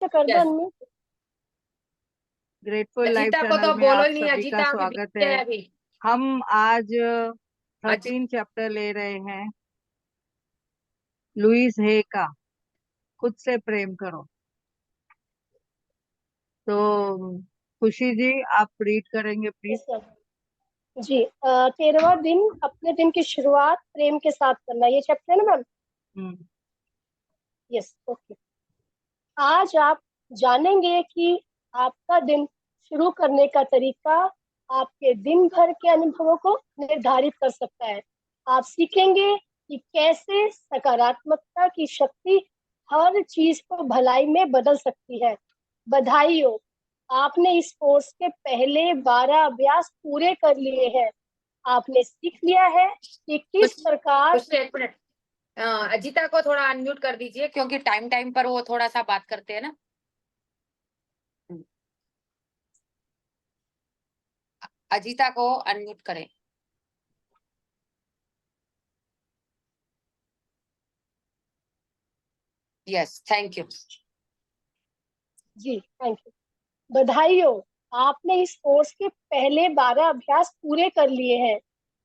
कर दो yes. unmute। Grateful life Ajita को चैनल तो में बोलो आप ही नहीं, सभी का अजीता अभी स्वागत बिजी है। है अभी। हम आज अज 13 चैप्टर ले रहे हैं लुइस हे का खुद से प्रेम करो। तो खुशी जी आप रीड करेंगे प्लीज। Yes sir. जी 13वां दिन, अपने दिन की शुरुआत प्रेम के साथ करना, ये चैप्टर है ना मैम? हम्म। Yes, okay. आज आप जानेंगे कि आपका दिन शुरू करने का तरीका आपके दिन भर के अनुभवों को निर्धारित कर सकता है। आप सीखेंगे कि कैसे सकारात्मकता की शक्ति हर चीज को भलाई में बदल सकती है। बधाई हो, आपने इस कोर्स के पहले 12 अभ्यास पूरे कर लिए हैं। आपने सीख लिया है कि किस कुछ प्रकार। कुछ एक मिनट, अजीता को थोड़ा अनम्यूट कर दीजिए क्योंकि टाइम टाइम पर वो थोड़ा सा बात करते हैं ना। अजीता को अनम्यूट करें। Yes, thank you. जी थैंक यू। बधाई हो, आपने इस कोर्स के पहले 12 अभ्यास पूरे कर लिए हैं।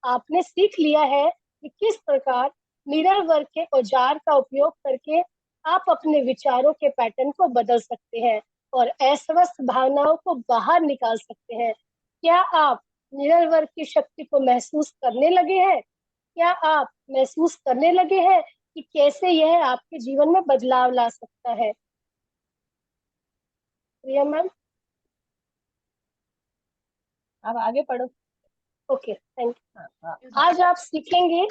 आपने सीख लिया है कि किस प्रकार मिरर वर्क के औजार का उपयोग करके आप अपने विचारों के पैटर्न को बदल सकते हैं और अस्वस्थ भावनाओं को बाहर निकाल सकते हैं। क्या आप मिरर वर्क की शक्ति को महसूस करने लगे हैं? क्या आप महसूस करने लगे हैं कि कैसे यह आपके जीवन में बदलाव ला सकता है? प्रिया मैम, अब आगे पढ़ो। Okay thank you. आज आप सीखेंगे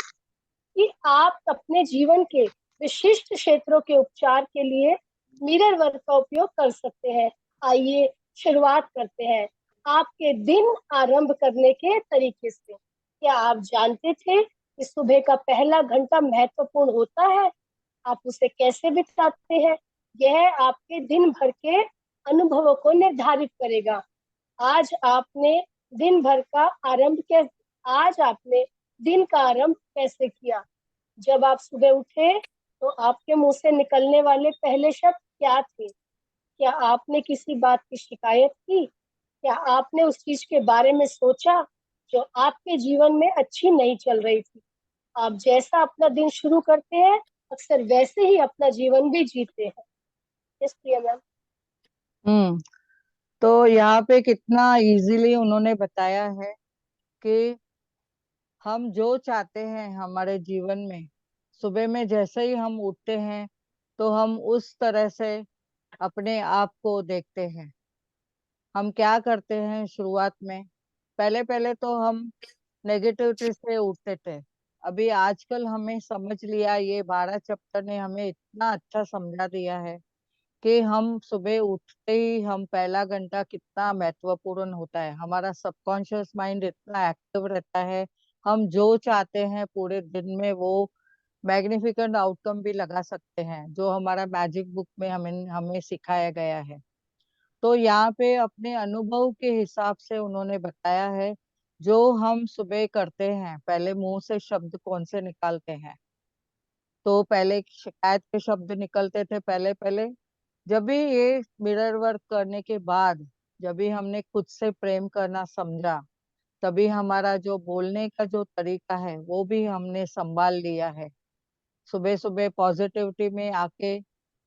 कि आप अपने जीवन के विशिष्ट क्षेत्रों के उपचार के लिए मिरर वर्क का उपयोग कर सकते हैं। आइए शुरुआत करते हैं आपके दिन आरंभ करने के तरीके से। क्या आप जानते थे कि सुबह का पहला घंटा महत्वपूर्ण होता है? आप उसे कैसे बिताते हैं, यह आपके दिन भर के अनुभवों को निर्धारित करेगा। आज आपने दिन भर का आरंभ कैसे आज आपने दिन का आरंभ कैसे किया? जब आप सुबह उठे तो आपके मुंह से निकलने वाले पहले शब्द क्या थे? क्या आपने किसी बात की शिकायत की? क्या आपने उस चीज के बारे में सोचा जो आपके जीवन में अच्छी नहीं चल रही थी? आप जैसा अपना दिन शुरू करते हैं, अक्सर वैसे ही अपना जीवन भी जीते हैं। यस प्रिया मैम। हम्म। तो यहाँ पे कितना इजीली उन्होंने बताया है कि हम जो चाहते हैं हमारे जीवन में, सुबह में जैसे ही हम उठते हैं तो हम उस तरह से अपने आप को देखते हैं। हम क्या करते हैं शुरुआत में, पहले पहले तो हम नेगेटिविटी से उठते थे। अभी आजकल हमें समझ लिया, ये 12 चैप्टर ने हमें इतना अच्छा समझा दिया है कि हम सुबह उठते ही हम पहला घंटा कितना महत्वपूर्ण होता है। हमारा सबकॉन्शियस माइंड इतना एक्टिव रहता है, हम जो चाहते हैं पूरे दिन में वो मैग्निफिकेंट आउटकम भी लगा सकते हैं, जो हमारा मैजिक बुक में हमें हमें सिखाया गया है। तो यहाँ पे अपने अनुभव के हिसाब से उन्होंने बताया है, जो हम सुबह करते हैं, पहले मुंह से शब्द कौन से निकालते हैं। तो पहले शिकायत के शब्द निकलते थे पहले पहले। जब भी ये मिरर वर्क करने के बाद, जब भी हमने खुद से प्रेम करना समझा, तभी हमारा जो बोलने का जो तरीका है वो भी हमने संभाल लिया है। सुबह सुबह पॉजिटिविटी में आके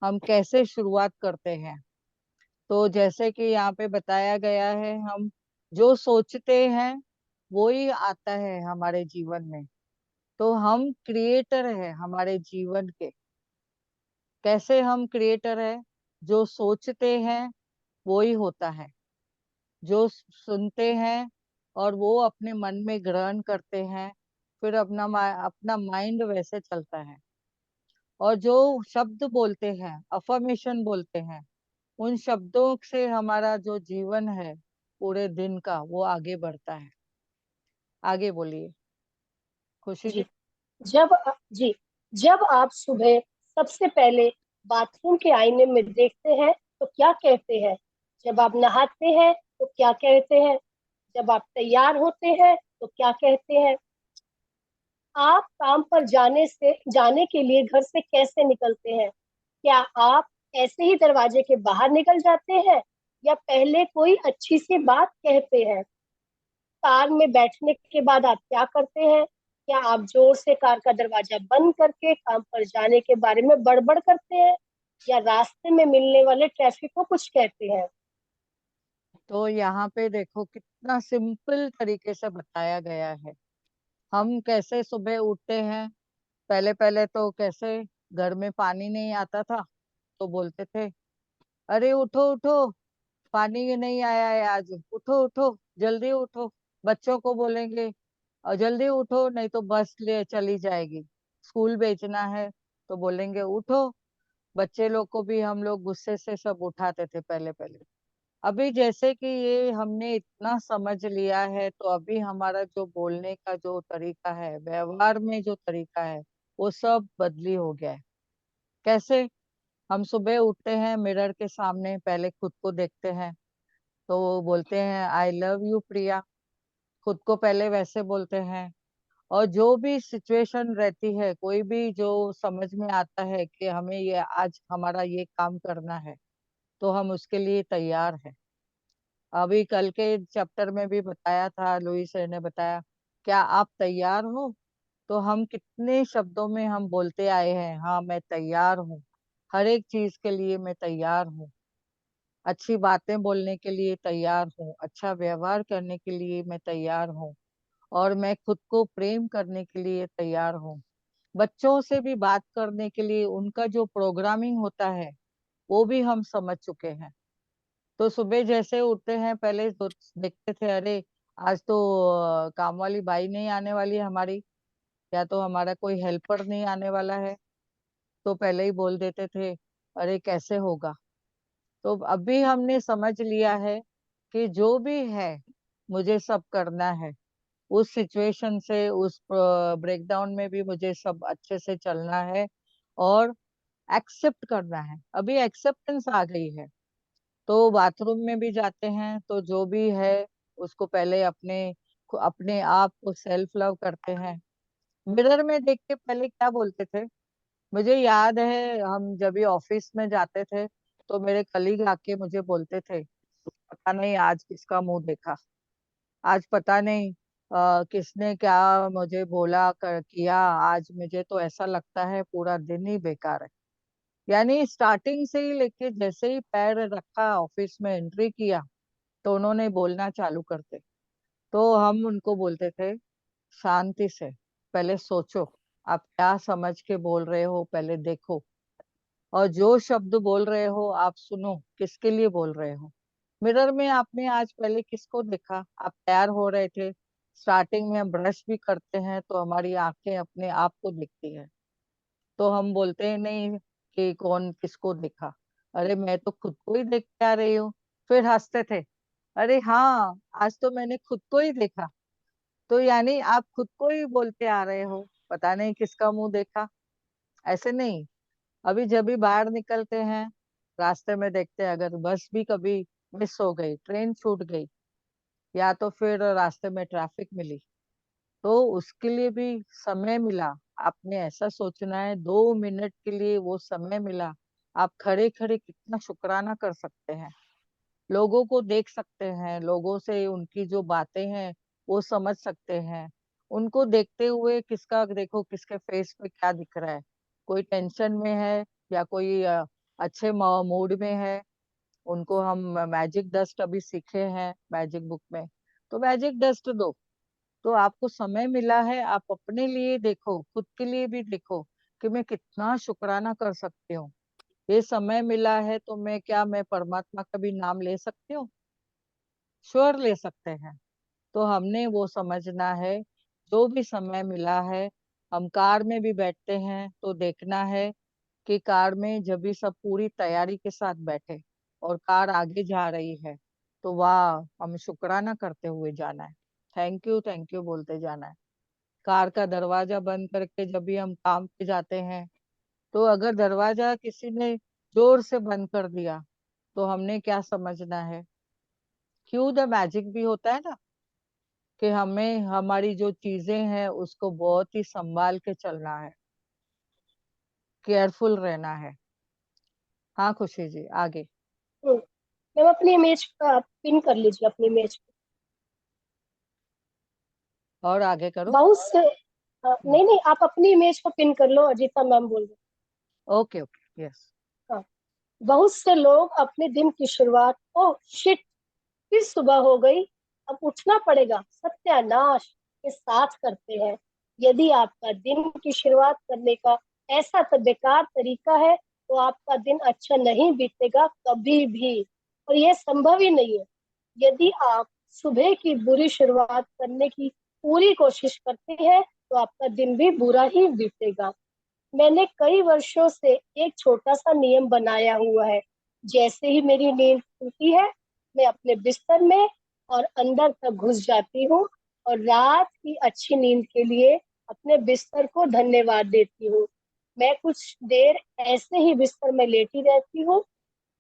हम कैसे शुरुआत करते हैं। तो जैसे कि यहाँ पे बताया गया है, हम जो सोचते हैं वो ही आता है हमारे जीवन में। तो हम क्रिएटर है हमारे जीवन के। कैसे हम क्रिएटर है? जो सोचते हैं वो ही होता है, जो सुनते हैं और वो अपने मन में ग्रहण करते हैं, फिर अपना माइंड वैसे चलता है। और जो शब्द बोलते हैं, अफर्मेशन बोलते हैं, उन शब्दों से हमारा जो जीवन है पूरे दिन का वो आगे बढ़ता है। आगे बोलिए खुशी जी। जी जी, जब आप सुबह सबसे पहले बाथरूम के आईने में देखते हैं तो क्या कहते हैं? जब आप नहाते हैं तो क्या कहते हैं? जब आप तैयार होते हैं तो क्या कहते हैं? आप काम पर जाने के लिए घर से कैसे निकलते हैं? क्या आप ऐसे ही दरवाजे के बाहर निकल जाते हैं या पहले कोई अच्छी सी बात कहते हैं? कार में बैठने के बाद आप क्या करते हैं? क्या आप जोर से कार का दरवाजा बंद करके काम पर जाने के बारे में बड़बड़ करते हैं या रास्ते में मिलने वाले ट्रैफिक को कुछ कहते हैं? तो यहाँ पे देखो कितना सिंपल तरीके से बताया गया है। हम कैसे सुबह उठते हैं, पहले पहले तो कैसे घर में पानी नहीं आता था तो बोलते थे, अरे उठो उठो, पानी नहीं आया है आज, उठो उठो, जल्दी उठो। बच्चों को बोलेंगे और जल्दी उठो नहीं तो बस ले चली जाएगी, स्कूल भेजना है तो बोलेंगे उठो। बच्चे लोग को भी हम लोग गुस्से से सब उठाते थे पहले पहले। अभी जैसे कि ये हमने इतना समझ लिया है तो अभी हमारा जो बोलने का जो तरीका है, व्यवहार में जो तरीका है, वो सब बदली हो गया है। कैसे? हम सुबह उठते हैं, मिरर के सामने पहले खुद को देखते हैं तो वो बोलते हैं आई लव यू प्रिया, खुद को पहले वैसे बोलते हैं। और जो भी सिचुएशन रहती है, कोई भी जो समझ में आता है कि हमें ये आज हमारा ये काम करना है तो हम उसके लिए तैयार हैं। अभी कल के चैप्टर में भी बताया था, लुई सर ने बताया, क्या आप तैयार हो? तो हम कितने शब्दों में हम बोलते आए हैं, हाँ मैं तैयार हूँ, हर एक चीज के लिए मैं तैयार हूँ, अच्छी बातें बोलने के लिए तैयार हूँ, अच्छा व्यवहार करने के लिए मैं तैयार हूँ, और मैं खुद को प्रेम करने के लिए तैयार हूँ। बच्चों से भी बात करने के लिए उनका जो प्रोग्रामिंग होता है वो भी हम समझ चुके हैं। तो सुबह जैसे उठते हैं पहले तो देखते थे, अरे आज तो काम वाली बाई नहीं आने वाली है हमारी, या तो हमारा कोई हेल्पर नहीं आने वाला है, तो पहले ही बोल देते थे अरे कैसे होगा। तो अभी हमने समझ लिया है कि जो भी है मुझे सब करना है, उस सिचुएशन से उस ब्रेकडाउन में भी मुझे सब अच्छे से चलना है और एक्सेप्ट करना है। अभी एक्सेप्टेंस आ गई है। तो बाथरूम में भी जाते हैं तो जो भी है उसको पहले अपने अपने आप को सेल्फ लव करते हैं। मिरर में देख के पहले क्या बोलते थे, मुझे याद है हम जब भी ऑफिस में जाते थे तो मेरे कलीग आके मुझे बोलते थे, पता नहीं आज किसका मुंह देखा, आज पता नहीं किसने क्या मुझे बोला कर किया, आज मुझे तो ऐसा लगता है पूरा दिन ही बेकार है। यानी स्टार्टिंग से ही लेके जैसे ही पैर रखा ऑफिस में एंट्री किया तो उन्होंने बोलना चालू करते। तो हम उनको बोलते थे शांति से पहले सोचो, आप क्या समझ के बोल रहे हो पहले देखो, और जो शब्द बोल रहे हो आप सुनो किसके लिए बोल रहे हो। मिरर में आपने आज पहले किसको देखा? आप तैयार हो रहे थे, स्टार्टिंग में हम ब्रश भी करते हैं तो हमारी आंखें अपने आप को दिखती है, तो हम बोलते हैं नहीं कि कौन किसको देखा, अरे मैं तो खुद को ही देख के आ रही हूँ। फिर हंसते थे, अरे हाँ आज तो मैंने खुद को ही देखा। तो यानी आप खुद को ही बोलते आ रहे हो, पता नहीं किसका मुंह देखा। ऐसे नहीं, अभी जब भी बाहर निकलते हैं रास्ते में देखते हैं, अगर बस भी कभी मिस हो गई, ट्रेन छूट गई, या तो फिर रास्ते में ट्रैफिक मिली, तो उसके लिए भी समय मिला। आपने ऐसा सोचना है 2 मिनट के लिए वो समय मिला, आप खड़े खड़े कितना शुक्राना कर सकते हैं, लोगों को देख सकते हैं, लोगों से उनकी जो बातें हैं वो समझ सकते हैं। उनको देखते हुए किसका देखो किसके फेस पे क्या दिख रहा है, कोई टेंशन में है या कोई अच्छे मूड में है। उनको हम मैजिक डस्ट अभी सीखे हैं मैजिक बुक में, तो मैजिक डस्ट दो। तो आपको समय मिला है, आप अपने लिए देखो, खुद के लिए भी देखो कि मैं कितना शुक्राना कर सकती हूँ। ये समय मिला है तो मैं परमात्मा का भी नाम ले सकती हूँ, श्योर ले सकते हैं। तो हमने वो समझना है, जो भी समय मिला है, हम कार में भी बैठते हैं तो देखना है कि कार में जब भी सब पूरी तैयारी के साथ बैठे और कार आगे जा रही है तो वाह हम शुक्राना करते हुए जाना है, थैंक यू बोलते जाना है। कार का दरवाजा बंद करके जब भी हम काम पे जाते हैं तो अगर दरवाजा किसी ने जोर से बंद कर दिया तो हमने क्या समझना है, क्यों द मैजिक भी होता है ना, कि हमें हमारी जो चीजें हैं उसको बहुत ही संभाल के चलना है, केयरफुल रहना है। हाँ खुशी जी, आगे। मैम अपनी इमेज का पिन कर लीजिए, अपनी इमेज पे। और आगे करो। बहुत से नहीं नहीं, आप अपनी इमेज को पिन कर लो, अजीता मैम बोल रही ओके ओके, यस। हैं। हाँ, बहुत से लोग अपने दिन की शुरुआत, ओह शिट, फिर सुबह हो गई, अब उठना पड़ेगा, सत्यानाश के साथ करते हैं। यदि आपका दिन की शुरुआत करने का ऐसा तो बेकार तरीका है, तो आपका दिन अच्छा नहीं बीतेगा कभी भी, और यह संभव ही नहीं है। यदि आप सुबह की बुरी शुरुआत करने की पूरी कोशिश करते हैं, तो आपका दिन भी बुरा ही बीतेगा। मैंने कई वर्षों से एक छोटा सा नियम बनाया हुआ है। जैसे ही मेरी नींद खुलती है, मैं अपने बिस्तर में और अंदर तक घुस जाती हूँ, और रात की अच्छी नींद के लिए अपने बिस्तर को धन्यवाद देती हूँ। मैं कुछ देर ऐसे ही बिस्तर में लेटी रहती हूँ,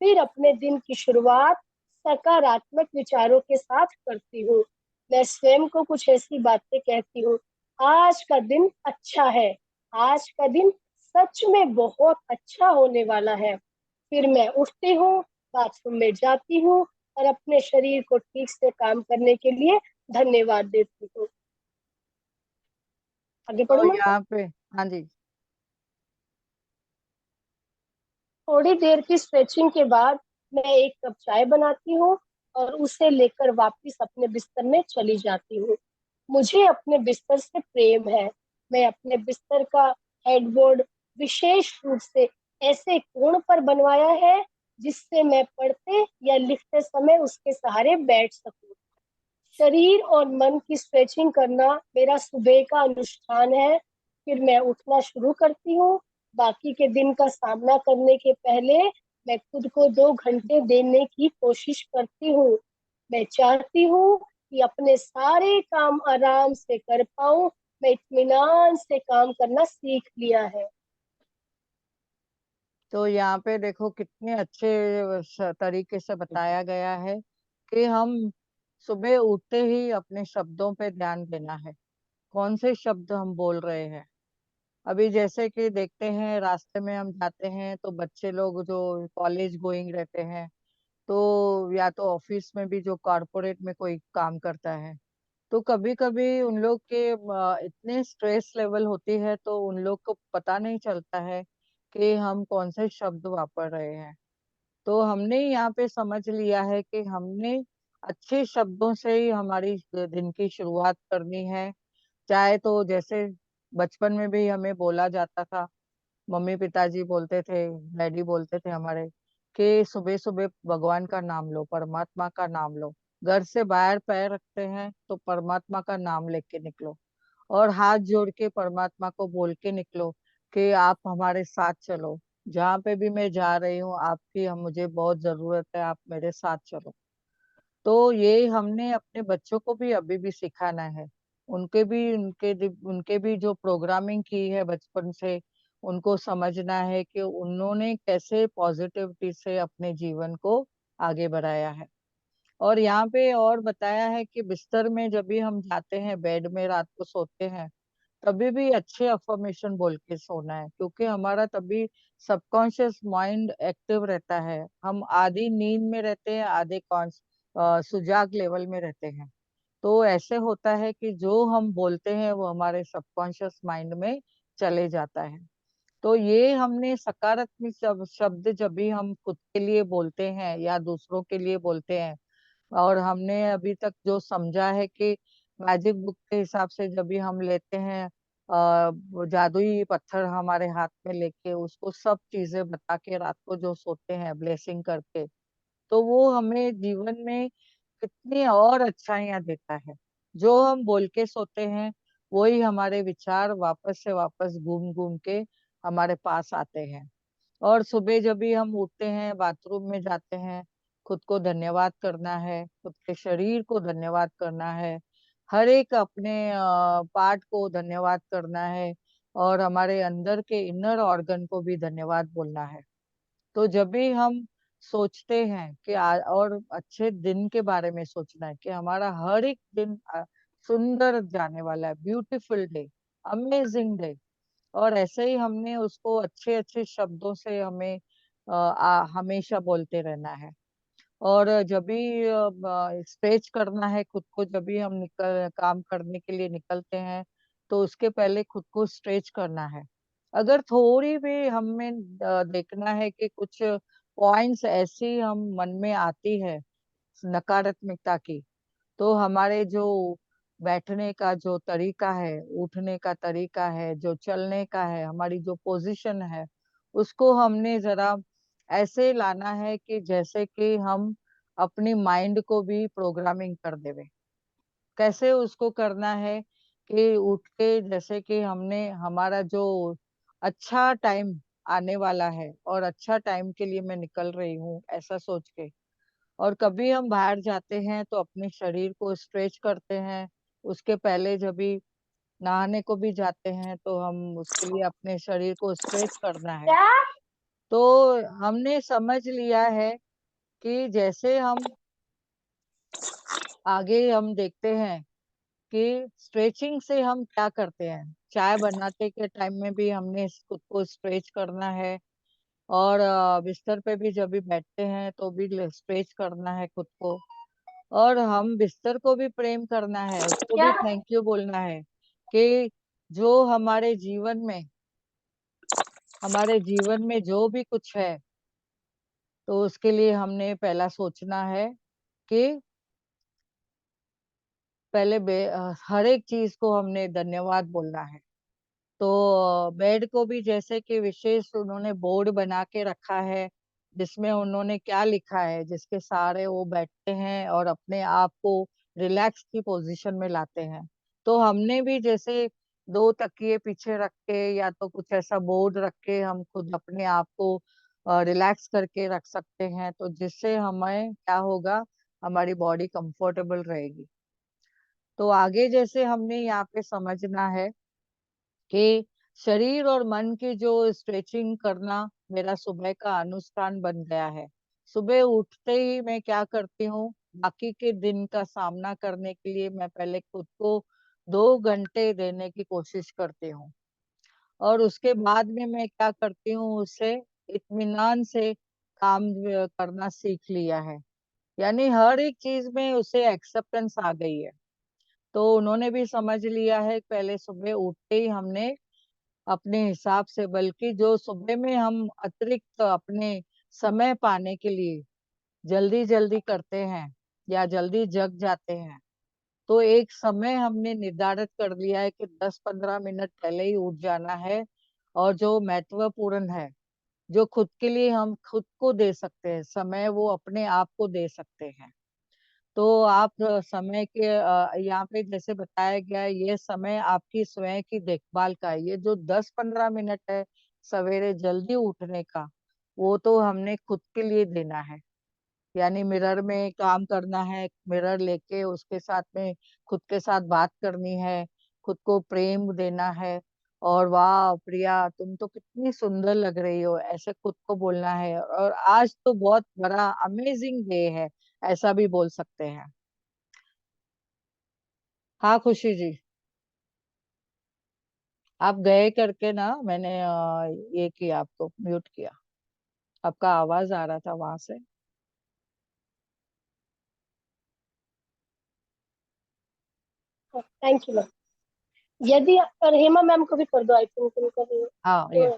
फिर अपने दिन की शुरुआत सकारात्मक विचारों के साथ करती हूँ। मैं स्वयं को कुछ ऐसी बातें कहती हूँ, आज का दिन अच्छा है, आज का दिन सच में बहुत अच्छा होने वाला है। फिर मैं उठती हूँ, बाथरूम में जाती हूँ, और अपने शरीर को ठीक से काम करने के लिए धन्यवाद देती हूँ। आगे तो पढ़ू मैं? यहाँ पे, हाँ जी। थोड़ी देर की स्ट्रेचिंग के बाद मैं एक कप चाय बनाती हूँ, और उसे लेकर वापस अपने बिस्तर में चली जाती हूँ। मुझे अपने बिस्तर से प्रेम है। मैं अपने बिस्तर का हेडबोर्ड विशेष रूप से ऐसे कोण पर बनवाया है, जिससे मैं पढ़ते या लिखते समय उसके सहारे बैठ सकूं। शरीर और मन की स्ट्रेचिंग करना मेरा सुबह का अनुष्ठान है। फिर मैं उठना शुरू करती हूँ। बाकी के दिन का सामना करने के पहले मैं खुद को 2 घंटे देने की कोशिश करती हूँ। मैं चाहती हूँ कि अपने सारे काम आराम से कर पाऊँ। मैं इत्मीनान से काम करना सीख लिया है। तो यहाँ पे देखो कितने अच्छे तरीके से बताया गया है कि हम सुबह उठते ही अपने शब्दों पे ध्यान देना है। कौन से शब्द हम बोल रहे हैं। अभी जैसे कि देखते हैं, रास्ते में हम जाते हैं तो बच्चे लोग जो कॉलेज गोइंग रहते हैं, तो या तो ऑफिस में भी जो कॉरपोरेट में कोई काम करता है, तो कभी कभी उन लोग के इतने स्ट्रेस लेवल होती है, तो उन लोग को पता नहीं चलता है कि हम कौन से शब्द वापर रहे हैं। तो हमने यहाँ पे समझ लिया है कि हमने अच्छे शब्दों से ही हमारी दिन की शुरुआत करनी है। चाहे तो जैसे बचपन में भी हमें बोला जाता था, मम्मी पिताजी बोलते थे, डैडी बोलते थे हमारे, कि सुबह सुबह भगवान का नाम लो, परमात्मा का नाम लो। घर से बाहर पैर रखते हैं तो परमात्मा का नाम लेके निकलो, और हाथ जोड़ के परमात्मा को बोल के निकलो कि आप हमारे साथ चलो, जहाँ पे भी मैं जा रही हूँ आपकी, हम मुझे बहुत जरूरत है, आप मेरे साथ चलो। तो ये हमने अपने बच्चों को भी अभी भी सिखाना है। उनके भी जो प्रोग्रामिंग की है बचपन से, उनको समझना है कि उन्होंने कैसे पॉजिटिविटी से अपने जीवन को आगे बढ़ाया है। और यहाँ पे और बताया है कि बिस्तर में जब भी हम जाते हैं, बेड में रात को सोते हैं, तभी भी अच्छे अफर्मेशन बोल के सोना है, क्योंकि हमारा तभी सबकॉन्शियस माइंड एक्टिव रहता है। हम आधी नींद में रहते हैं, आधे सुजाग लेवल में रहते हैं। तो ऐसे होता है कि जो हम बोलते हैं वो हमारे सबकॉन्शियस माइंड में चले जाता है। तो ये हमने सकारात्मक शब्द जब भी हम खुद के लिए बोलते हैं या दूसरों के लिए बोलते हैं, और हमने अभी तक जो समझा है कि मैजिक बुक के हिसाब से जब भी हम लेते हैं वो जादुई पत्थर हमारे हाथ में लेके, उसको सब चीजें बता के रात को जो सोते हैं ब्लेसिंग करके, तो वो हमें जीवन में कितनी और अच्छाइयाँ देता है। जो हम बोल के सोते हैं, वही हमारे विचार वापस से वापस घूम घूम के हमारे पास आते हैं। और सुबह जब भी हम उठते हैं, बाथरूम में जाते हैं, खुद को धन्यवाद करना है, खुद के शरीर को धन्यवाद करना है, हर एक अपने पार्ट को धन्यवाद करना है, और हमारे अंदर के इनर ऑर्गन को भी धन्यवाद बोलना है। तो जब भी हम सोचते हैं कि और अच्छे दिन के बारे में सोचना है कि हमारा हर एक दिन सुंदर जाने वाला है, ब्यूटीफुल डे, अमेजिंग डे, और ऐसे ही हमने उसको अच्छे अच्छे शब्दों से हमें हमेशा बोलते रहना है। और जब भी स्ट्रेच करना है खुद को, जब भी हम निकल काम करने के लिए निकलते हैं, तो उसके पहले खुद को स्ट्रेच करना है। अगर थोड़ी भी हमें देखना है कि कुछ पॉइंट्स ऐसी हम मन में आती है नकारात्मकता की, तो हमारे जो बैठने का जो तरीका है, उठने का तरीका है, जो चलने का है, हमारी जो पोजीशन है, उसको हमने जरा ऐसे लाना है कि जैसे कि हम अपनी माइंड को भी प्रोग्रामिंग कर देवे। कैसे उसको करना है कि उठ के जैसे कि हमने हमारा जो अच्छा टाइम आने वाला है और अच्छा टाइम के लिए मैं निकल रही हूँ, ऐसा सोच के। और कभी हम बाहर जाते हैं तो अपने शरीर को स्ट्रेच करते हैं। उसके पहले जब भी नहाने को भी जाते हैं तो हम उसके लिए अपने शरीर को स्ट्रेच करना है। क्या? तो हमने समझ लिया है कि जैसे हम आगे हम देखते हैं कि स्ट्रेचिंग से हम क्या करते हैं, चाय बनाते के टाइम में भी हमने खुद को स्ट्रेच करना है। और बिस्तर पे भी जब भी बैठते हैं तो भी स्ट्रेच करना है खुद को। और हम बिस्तर को भी प्रेम करना है, उसको क्या? भी थैंक यू बोलना है कि जो हमारे जीवन में जो भी कुछ है, तो उसके लिए हमने पहला सोचना है कि पहले हर एक चीज को हमने धन्यवाद बोलना है। तो बेड को भी जैसे कि विशेष उन्होंने बोर्ड बना के रखा है, जिसमें उन्होंने क्या लिखा है, जिसके सहारे वो बैठते हैं और अपने आप को रिलैक्स की पोजीशन में लाते हैं। तो हमने भी जैसे दो तकिए पीछे रख के या तो कुछ ऐसा बोर्ड रख के हम खुद अपने आप को रिलैक्स करके रख सकते हैं, तो जिससे हमें क्या होगा, हमारी बॉडी कंफर्टेबल रहेगी। तो आगे जैसे हमने यहाँ पे समझना है कि शरीर और मन की जो स्ट्रेचिंग करना मेरा सुबह का अनुष्ठान बन गया है। सुबह उठते ही मैं क्या करती हूँ, बाकी के दिन का सामना करने के लिए मैं पहले खुद को 2 घंटे देने की कोशिश करती हूँ। और उसके बाद में मैं क्या करती हूँ, उससे इत्मीनान से काम करना सीख लिया है। यानी हर एक चीज में उसे एक्सेप्टेंस आ गई है। तो उन्होंने भी समझ लिया है कि पहले सुबह उठते ही हमने अपने हिसाब से, बल्कि जो सुबह में हम अतिरिक्त अपने समय पाने के लिए जल्दी जल्दी करते हैं या जल्दी जग जाते हैं, तो एक समय हमने निर्धारित कर लिया है कि 10-15 मिनट पहले ही उठ जाना है। और जो महत्वपूर्ण है, जो खुद के लिए हम खुद को दे सकते हैं समय, वो अपने आप को दे सकते हैं। तो आप समय के यहाँ पे जैसे बताया गया है, ये समय आपकी स्वयं की देखभाल का है। ये जो 10-15 मिनट है सवेरे जल्दी उठने का, वो तो हमने खुद के लिए देना है। यानी मिरर में काम करना है, मिरर लेके उसके साथ में खुद के साथ बात करनी है, खुद को प्रेम देना है। और वाह प्रिया, तुम तो कितनी सुंदर लग रही हो, ऐसे खुद को बोलना है। और आज तो बहुत बड़ा अमेजिंग डे है, ऐसा भी बोल सकते हैं। हाँ खुशी जी, आप गए करके ना, मैंने ये किया, आपको म्यूट किया। आपका आवाज आ रहा था वहां से। Thank you ma'am. यदि और हेमा मैम को भी कर दो, आई थिंक उनको भी। हाँ ये।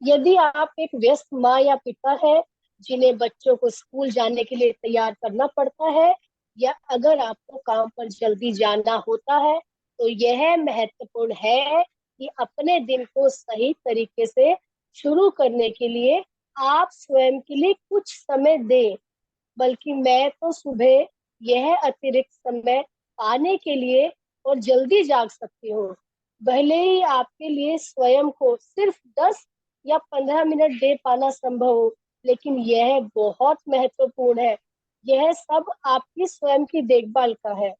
यदि आप एक व्यस्त माँ या पिता है जिन्हें बच्चों को स्कूल जाने के लिए तैयार करना पड़ता है, या अगर आपको काम पर जल्दी जाना होता है, तो यह महत्वपूर्ण है कि अपने दिन को सही तरीके से शुरू करने के लिए आप स्वयं के लिए कुछ समय दें। बल्कि मैं तो सुबह यह अतिरिक्त समय पाने के लिए और जल्दी जाग सकती हूँ। भले ही आपके लिए स्वयं को सिर्फ 10 या 15 मिनट दे पाना संभव हो, लेकिन यह बहुत महत्वपूर्ण है। यह सब आपकी स्वयं की देखभाल का है।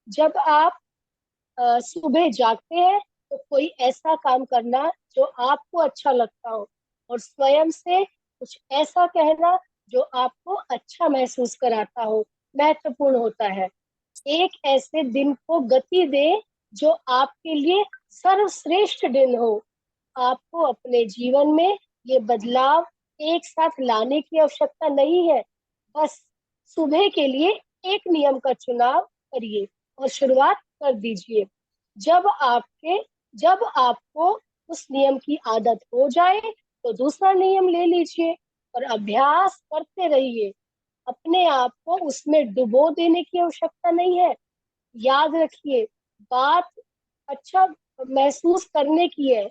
जब आप सुबह जागते हैं, तो कोई ऐसा काम करना जो आपको अच्छा लगता हो, और स्वयं से कुछ ऐसा कहना जो आपको अच्छा महसूस कराता हो, महत्वपूर्ण होता है। एक ऐसे दिन को गति दे जो आपके लिए सर्वश्रेष्ठ दिन हो। आपको अपने जीवन में ये बदलाव एक साथ लाने की आवश्यकता नहीं है। बस सुबह के लिए एक नियम का चुनाव करिए और शुरुआत कर दीजिए। जब आपके जब आपको उस नियम की आदत हो जाए तो दूसरा नियम ले लीजिए और अभ्यास करते रहिए। अपने आप को उसमें डुबो देने की आवश्यकता नहीं है। याद रखिए, बात अच्छा महसूस करने की है।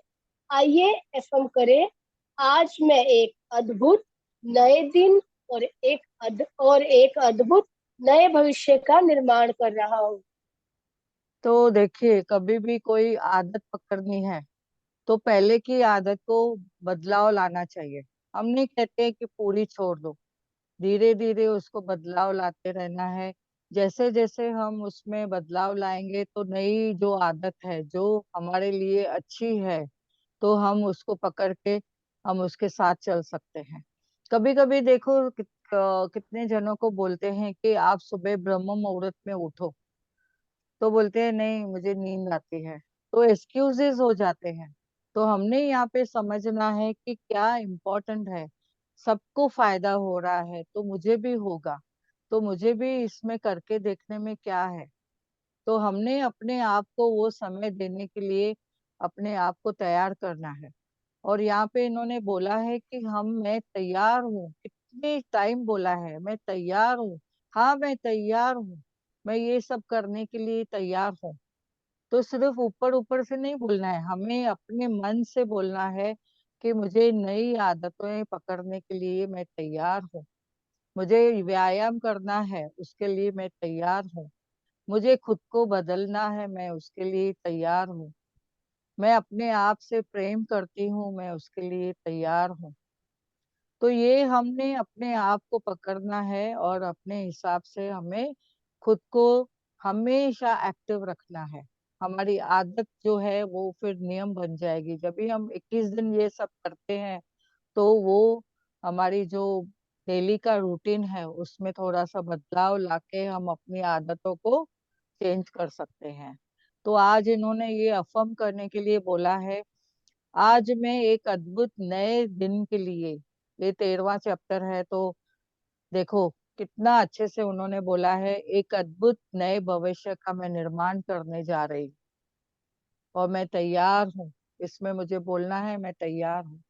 आइए एफएम करें, आज मैं एक अद्भुत नए दिन और एक अद्भुत नए भविष्य का निर्माण कर रहा हूँ। तो देखिए, कभी भी कोई आदत पकड़नी है तो पहले की आदत को बदलाव लाना चाहिए। हम नहीं कहते कि पूरी छोड़ दो, धीरे धीरे उसको बदलाव लाते रहना है। जैसे जैसे हम उसमें बदलाव लाएंगे तो नई जो आदत है जो हमारे लिए अच्छी है, तो हम उसको पकड़ के हम उसके साथ चल सकते हैं। कभी कभी देखो कितने जनों को बोलते हैं कि आप सुबह ब्रह्म मुहूर्त में उठो, तो बोलते हैं नहीं मुझे नींद आती है, तो एक्सक्यूजेस हो जाते हैं। तो हमने यहाँ पे समझना है कि क्या इम्पोर्टेंट है। सबको फायदा हो रहा है तो मुझे भी होगा, तो मुझे भी इसमें करके देखने में क्या है। तो हमने अपने आप को वो समय देने के लिए अपने आप को तैयार करना है। और यहाँ पे इन्होंने बोला है कि मैं तैयार हूँ, कितने टाइम बोला है मैं तैयार हूँ। हाँ मैं तैयार हूँ, मैं ये सब करने के लिए तैयार हूँ। तो सिर्फ ऊपर ऊपर से नहीं बोलना है, हमें अपने मन से बोलना है कि मुझे नई आदतें पकड़ने के लिए मैं तैयार हूँ। मुझे व्यायाम करना है, उसके लिए मैं तैयार हूँ। मुझे खुद को बदलना है, मैं उसके लिए तैयार हूँ। मैं अपने आप से प्रेम करती हूँ, मैं उसके लिए तैयार हूँ। तो ये हमने अपने आप को पकड़ना है और अपने हिसाब से हमें खुद को हमेशा एक्टिव रखना है। हमारी आदत जो है वो फिर नियम बन जाएगी। जब भी हम 21 दिन ये सब करते हैं तो वो हमारी जो डेली का रूटीन है उसमें थोड़ा सा बदलाव लाके हम अपनी आदतों को चेंज कर सकते हैं। तो आज इन्होंने ये अफर्म करने के लिए बोला है, आज मैं एक अद्भुत नए दिन के लिए, ये 13वां चैप्टर है। तो देखो कितना अच्छे से उन्होंने बोला है, एक अद्भुत नए भविष्य का मैं निर्माण करने जा रही हूँ और मैं तैयार हूँ। इसमें मुझे बोलना है मैं तैयार हूँ।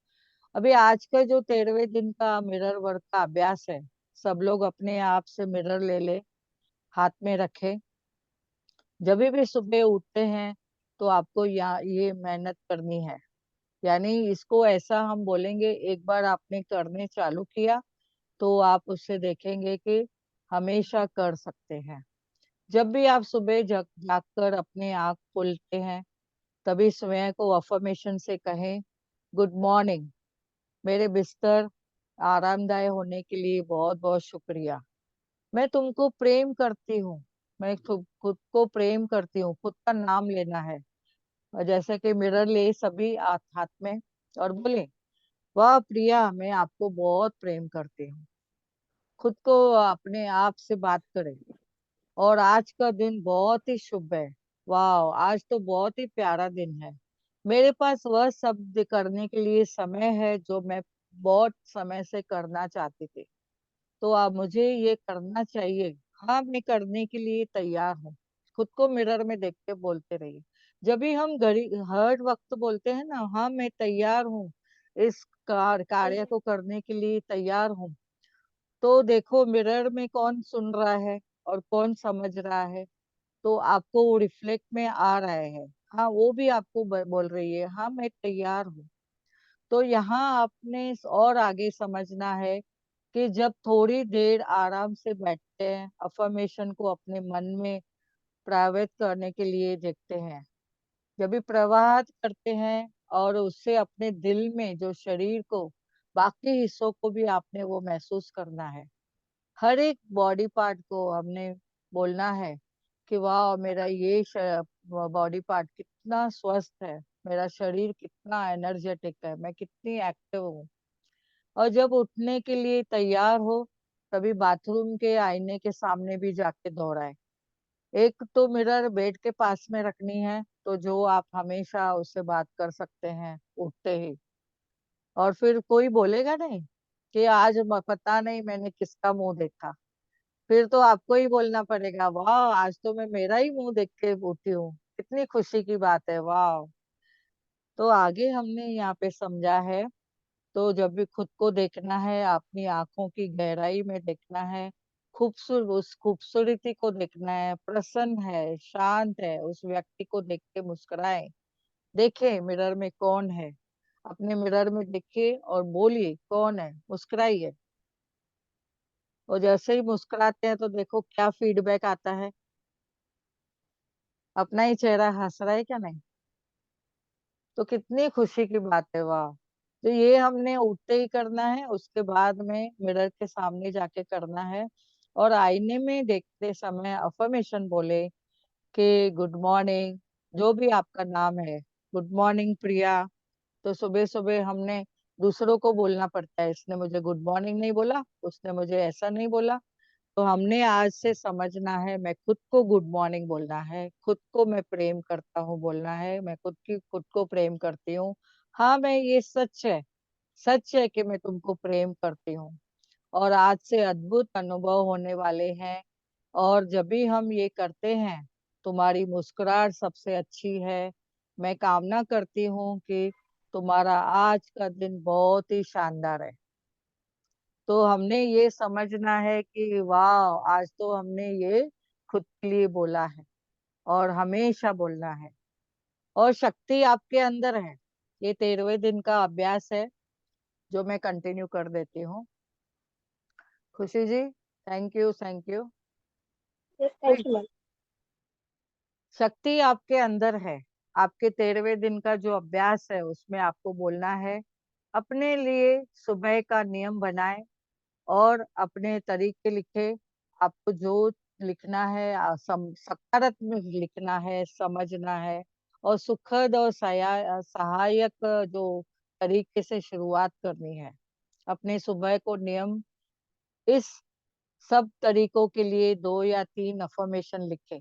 अभी आज का जो 13वें दिन का मिरर वर्क का अभ्यास है, सब लोग अपने आप से मिरर ले ले, हाथ में रखे। जब भी सुबह उठते हैं तो आपको ये मेहनत करनी है। यानी इसको ऐसा हम बोलेंगे, एक बार आपने करने चालू किया तो आप उससे देखेंगे कि हमेशा कर सकते हैं। जब भी आप सुबह जागकर अपने आँख खोलते हैं, तभी स्वयं को अफर्मेशन से कहें, गुड मॉर्निंग, मेरे बिस्तर आरामदायक होने के लिए बहुत बहुत शुक्रिया। मैं तुमको प्रेम करती हूँ, मैं खुद को प्रेम करती हूँ। खुद का नाम लेना है। और जैसे कि मिरर ले सभी हाथ हाथ में और बोले, वाह प्रिया, मैं आपको बहुत प्रेम करती हूँ। खुद को अपने आप से बात करें। और आज का दिन बहुत ही शुभ है। वाह, आज तो बहुत ही प्यारा दिन है। मेरे पास वह सब करने के लिए समय है जो मैं बहुत समय से करना चाहती थी। तो अब मुझे ये करना चाहिए। हाँ मैं करने के लिए तैयार हूँ। खुद को मिरर में देख के बोलते रहिए। जब भी हम हर वक्त बोलते हैं ना, हाँ मैं तैयार हूँ, इस कार्य को करने के लिए तैयार हूँ, तो देखो मिरर में कौन सुन रहा है और कौन समझ रहा है। तो आपको वो रिफ्लेक्ट में आ रहा है। हाँ वो भी आपको बोल रही है, हाँ मैं तैयार हूँ। तो यहाँ आपने और आगे समझना है कि जब थोड़ी देर आराम से बैठते हैं, अफर्मेशन को अपने मन में प्राइवेट करने के लिए देखते हैं, जब भी प्रवाहित करते हैं और उससे अपने दिल में जो शरीर को बाकी हिस्सों को भी आपने वो महसूस करना है। हर एक बॉडी पार्ट को हमने बोलना है कि वाह मेरा ये बॉडी पार्ट कितना स्वस्थ है, मेरा शरीर कितना एनर्जेटिक है, मैं कितनी एक्टिव हूँ। और जब उठने के लिए तैयार हो, तभी बाथरूम के आईने के सामने भी जाके दोहराए, एक तो मिरर बेड के पास में रखनी है, तो जो आप हमेशा उससे बात कर सकते हैं उठते ही। और फिर कोई बोलेगा नहीं कि आज पता नहीं मैंने किसका मुंह देखा। फिर तो आपको ही बोलना पड़ेगा, वाह आज तो मैं मेरा ही मुंह देख के उठी हूँ, कितनी खुशी की बात है, वाह। तो आगे हमने यहाँ पे समझा है, तो जब भी खुद को देखना है, अपनी आंखों की गहराई में देखना है, उस खूबसूरती को देखना है, प्रसन्न है, शांत है, उस व्यक्ति को देख के मुस्कुराए। देखे मिरर में कौन है, अपने मिरर में देखिए और बोलिए कौन है, मुस्कुराइए। और जैसे ही मुस्कुराते हैं तो देखो क्या फीडबैक आता है, अपना ही चेहरा हंस रहा है क्या नहीं। तो कितनी खुशी की बात है, वाह। तो ये हमने उठते ही करना है, उसके बाद में मिरर के सामने जाके करना है। और आईने में देखते समय अफर्मेशन बोले कि गुड मॉर्निंग, जो भी आपका नाम है, गुड मॉर्निंग प्रिया। तो सुबह सुबह हमने दूसरों को बोलना पड़ता है, इसने मुझे गुड मॉर्निंग नहीं बोला, उसने मुझे ऐसा नहीं बोला। तो हमने आज से समझना है, मैं खुद को गुड मॉर्निंग बोलना है, खुद को मैं प्रेम करता हूँ बोलना है, मैं खुद को प्रेम करती हूँ। हाँ, मैं ये सच है कि मैं तुमको प्रेम करती हूँ। और आज से अद्भुत अनुभव होने वाले हैं। और जब भी हम ये करते हैं, तुम्हारी मुस्कुराहट सबसे अच्छी है। मैं कामना करती हूँ कि तुम्हारा आज का दिन बहुत ही शानदार है। तो हमने ये समझना है कि वाह, आज तो हमने ये खुद के लिए बोला है और हमेशा बोलना है। और शक्ति आपके अंदर है। ये 13वें दिन का अभ्यास है जो मैं कंटिन्यू कर देती हूँ। Khushi ji, thank you, thank you. Thank you ma'am. शक्ति आपके अंदर है। आपके 13वें दिन का जो अभ्यास है उसमें आपको बोलना है, अपने लिए सुबह का नियम बनाए और अपने तरीके लिखे। आपको जो लिखना है सकारात्मक लिखना है, समझना है। और सुखद और सहायक जो तरीके से शुरुआत करनी है अपने सुबह को नियम। इस सब तरीकों के लिए 2 या 3 अफर्मेशन लिखे।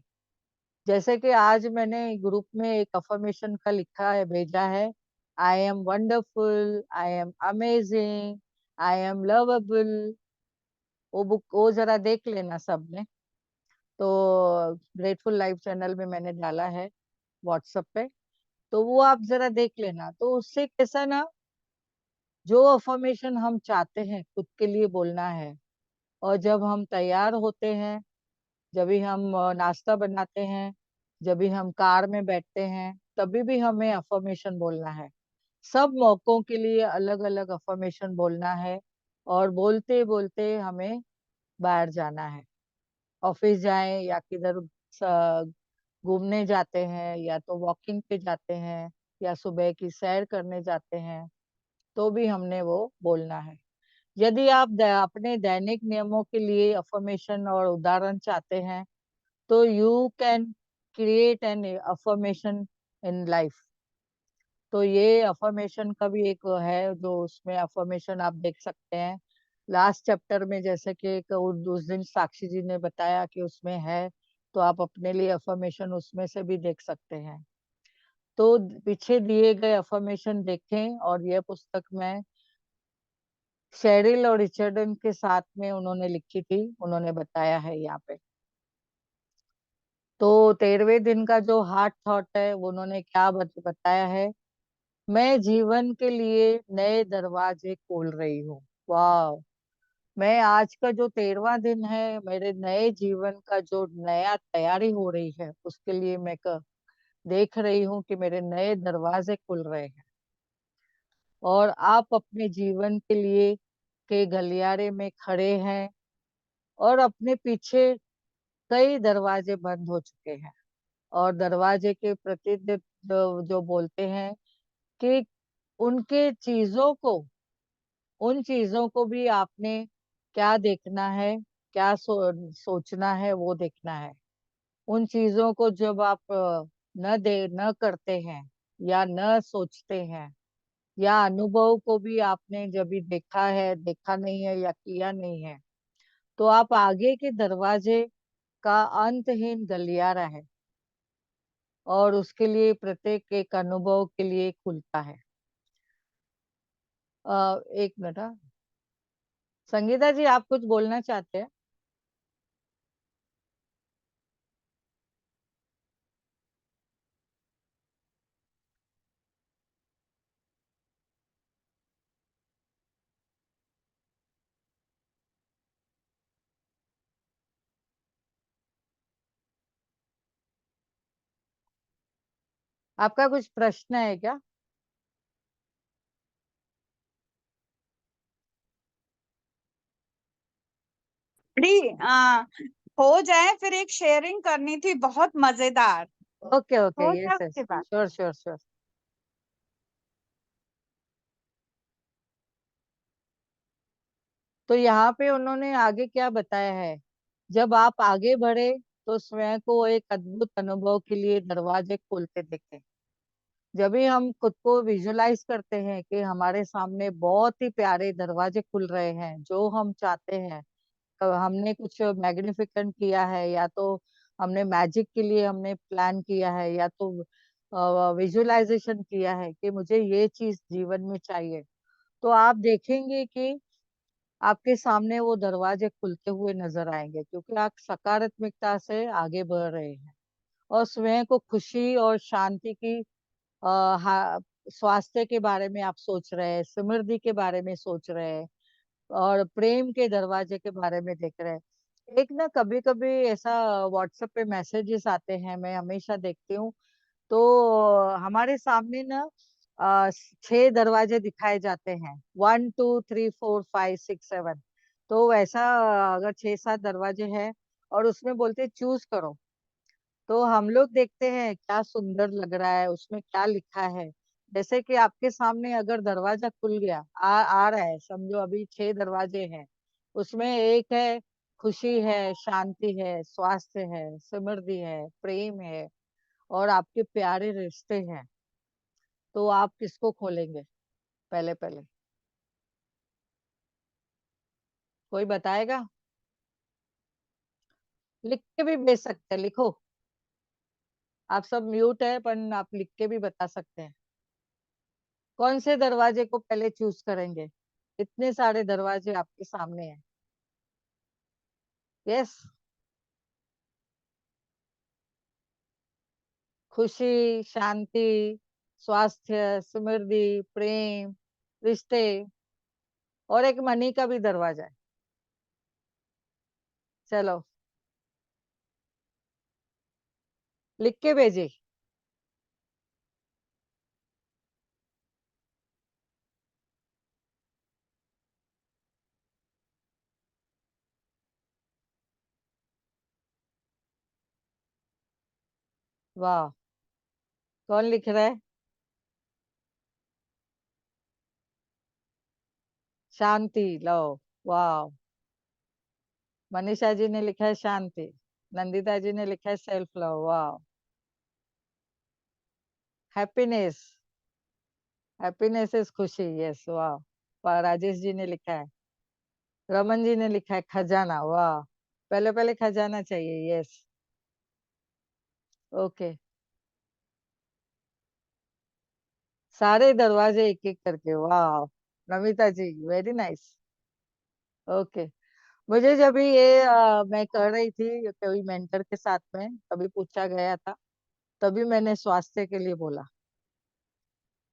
जैसे कि आज मैंने ग्रुप में एक अफर्मेशन का लिखा है, भेजा है, I am wonderful, I am amazing, I am lovable. वो बुक वो जरा देख लेना सबने। तो ग्रेटफुल लाइफ चैनल में मैंने डाला है व्हाट्सएप पे, तो वो आप जरा देख लेना। तो उससे कैसा ना, जो अफर्मेशन हम चाहते हैं खुद के लिए बोलना है, और जब हम तैयार होते हैं, जब भी हम नाश्ता बनाते हैं, जब भी हम कार में बैठते हैं, तभी भी हमें अफर्मेशन बोलना है। सब मौकों के लिए अलग अलग अफर्मेशन बोलना है। और बोलते बोलते हमें बाहर जाना है, ऑफिस जाएं या किधर घूमने जाते हैं, या तो वॉकिंग पे जाते हैं, या सुबह की सैर करने जाते हैं, तो भी हमने वो बोलना है। यदि आप अपने दैनिक नियमों के लिए अफर्मेशन और उदाहरण चाहते हैं, तो you can create an affirmation in life. तो ये अफर्मेशन का भी एक है, जो उसमें अफर्मेशन आप देख सकते हैं लास्ट चैप्टर में, जैसे कि उस दिन साक्षी जी ने बताया कि उसमें है। तो आप अपने लिए अफर्मेशन उसमें से भी देख सकते हैं। तो पीछे दिए गए अफर्मेशन देखें। और यह पुस्तक मैं शेरिल और रिचर्डन के साथ में उन्होंने लिखी थी, उन्होंने बताया है यहाँ पे। तो 13वें दिन का जो हार्ट थॉट है, वो उन्होंने क्या बताया है, मैं जीवन के लिए नए दरवाजे खोल रही हूँ। वाह। मैं आज का जो 13वां दिन है, मेरे नए जीवन का जो नया तैयारी हो रही है, उसके लिए मैं देख रही हूँ कि मेरे नए दरवाजे खुल रहे हैं। और आप अपने जीवन के लिए के गलियारे में खड़े हैं, और अपने पीछे कई दरवाजे बंद हो चुके हैं। और दरवाजे के प्रति जो बोलते हैं कि उनके उन चीजों को भी आपने क्या देखना है, क्या सोचना है, वो देखना है। उन चीजों को जब आप न करते हैं, या न सोचते हैं, या अनुभव को भी आपने जब भी देखा है, देखा नहीं है, या किया नहीं है, तो आप आगे के दरवाजे का अंतहीन गलियारा है और उसके लिए प्रत्येक एक अनुभव के लिए खुलता है। एक मिनट, हाँ। संगीता जी, आप कुछ बोलना चाहते हैं? आपका कुछ प्रश्न है क्या? डी हो जाए, फिर एक शेयरिंग करनी थी बहुत मजेदार। ओके ओके, हो यस जाए यस, उसके बाद। Sure sure sure. तो यहाँ पे उन्होंने आगे क्या बताया है, जब आप आगे बढ़े तो स्वयं को एक अद्भुत अनुभव के लिए दरवाजे खोलते देखें। जब भी हम खुद को विजुलाइज करते हैं कि हमारे सामने बहुत ही प्यारे दरवाजे खुल रहे हैं, जो हम चाहते हैं, हमने कुछ मैग्निफिकेंट किया है, या तो हमने मैजिक के लिए हमने प्लान किया है, या तो विजुअलाइजेशन किया है कि मुझे ये चीज जीवन में चाहिए, तो आप देखेंगे कि आपके सामने वो दरवाजे खुलते हुए नजर आएंगे, क्योंकि आप सकारात्मकता से आगे बढ़ रहे हैं और स्वयं को खुशी और शांति की, स्वास्थ्य के बारे में आप सोच रहे हैं, समृद्धि के बारे में सोच रहे हैं और प्रेम के दरवाजे के बारे में देख रहे हैं। एक ना कभी कभी ऐसा व्हाट्सएप पे मैसेजेस आते हैं, मैं हमेशा देखती हूँ, तो हमारे सामने ना 6 दरवाजे दिखाए जाते हैं, 1 2 3 4 5 6 7। तो वैसा अगर 6 7 दरवाजे हैं और उसमें बोलते चूज करो, तो हम लोग देखते हैं क्या सुंदर लग रहा है, उसमें क्या लिखा है। जैसे कि आपके सामने अगर दरवाजा खुल गया, आ रहा है, समझो अभी 6 दरवाजे हैं, उसमें एक है खुशी है, शांति है, स्वास्थ्य है, समृद्धि है, प्रेम है और आपके प्यारे रिश्ते हैं, तो आप किसको खोलेंगे पहले पहले? कोई बताएगा? लिख के भी भेज सकते हैं, लिखो। आप सब म्यूट है, पर आप लिख के भी बता सकते हैं कौन से दरवाजे को पहले चूज करेंगे। इतने सारे दरवाजे आपके सामने हैं। यस, खुशी, शांति, स्वास्थ्य, समृद्धि, प्रेम, रिश्ते और एक मनी का भी दरवाजा है। चलो लिख के भेजिए। वाह, कौन लिख रहा है? शांति, लो। वाह, मनीषा जी ने लिखा है शांति, नंदिता जी ने लिखा है सेल्फ लव। वाह, हैप्पीनेस, हैप्पीनेस इज खुशी। यस, वाह। राजेश जी ने लिखा है, रमन जी ने लिखा है खजाना। वाह, पहले पहले खजाना चाहिए। Yes, okay. सारे दरवाजे एक एक करके। वाह, नमिता जी, वेरी नाइस। ओके। मुझे जब भी ये मैं कर रही थी कोई मेंटर के साथ में, तभी पूछा गया था, तभी मैंने स्वास्थ्य के लिए बोला,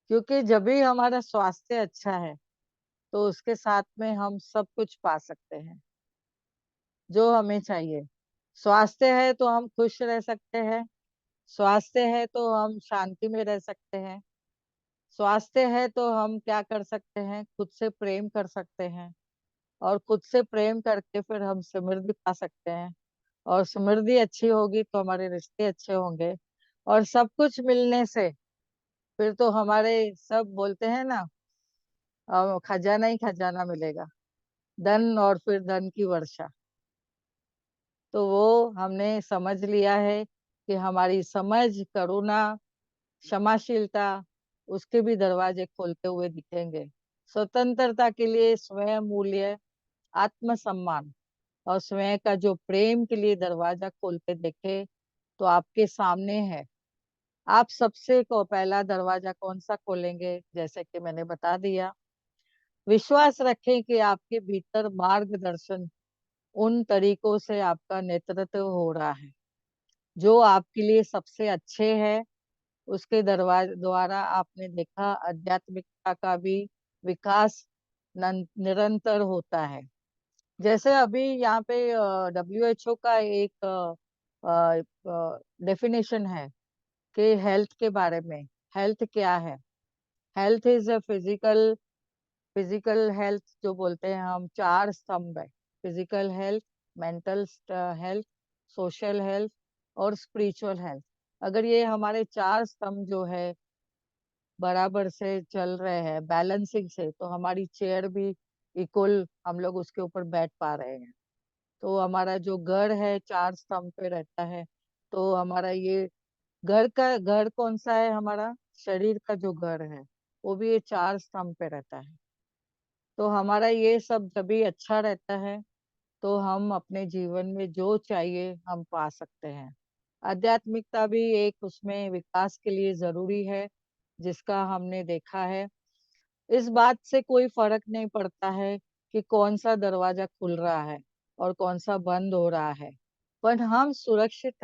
क्योंकि जब भी हमारा स्वास्थ्य अच्छा है तो उसके साथ में हम सब कुछ पा सकते हैं जो हमें चाहिए। स्वास्थ्य है तो हम खुश रह सकते हैं, स्वास्थ्य है तो हम शांति में रह सकते हैं, स्वास्थ्य है तो हम क्या कर सकते हैं, खुद से प्रेम कर सकते हैं, और खुद से प्रेम करके फिर हम समृद्धि पा सकते हैं, और समृद्धि अच्छी होगी तो हमारे रिश्ते अच्छे होंगे, और सब कुछ मिलने से फिर तो हमारे, सब बोलते हैं ना, खजाना ही खजाना मिलेगा, धन और फिर धन की वर्षा। तो वो हमने समझ लिया है कि हमारी समझ, करुणा, क्षमाशीलता, उसके भी दरवाजे खोलते हुए दिखेंगे। स्वतंत्रता के लिए स्वयं मूल्य, आत्मसम्मान, और स्वयं का जो प्रेम के लिए दरवाजा खोल के देखे तो आपके सामने है। आप सबसे को पहला दरवाजा कौन सा खोलेंगे? जैसे कि मैंने बता दिया, विश्वास रखें कि आपके भीतर मार्गदर्शन उन तरीकों से आपका नेतृत्व हो रहा है जो आपके लिए सबसे अच्छे है। उसके दरवाजे द्वारा आपने देखा आध्यात्मिकता का भी विकास निरंतर होता है। जैसे अभी यहाँ पे WHO का एक डेफिनेशन है कि हेल्थ के बारे में। हेल्थ क्या है? Health is a physical health जो बोलते हैं हम, चार स्तंभ है। Physical health, mental health, social health और स्पिरिचुअल हेल्थ। अगर ये हमारे चार स्तंभ जो है बराबर से चल रहे हैं, बैलेंसिंग से, तो हमारी चेयर भी इक्वल हम लोग उसके ऊपर बैठ पा रहे हैं। तो हमारा जो घर है चार स्तंभ पे रहता है। तो हमारा ये घर कौन सा है? हमारा शरीर का जो घर है वो भी ये चार स्तंभ पे रहता है। तो हमारा ये सब जब भी अच्छा रहता है तो हम अपने जीवन में जो चाहिए हम पा सकते हैं। आध्यात्मिकता भी एक उसमें विकास के लिए जरूरी है, जिसका हमने देखा है। इस बात से कोई फर्क नहीं पड़ता है कि कौन सा दरवाजा खुल रहा है और कौन सा बंद हो रहा है, पर हम सुरक्षित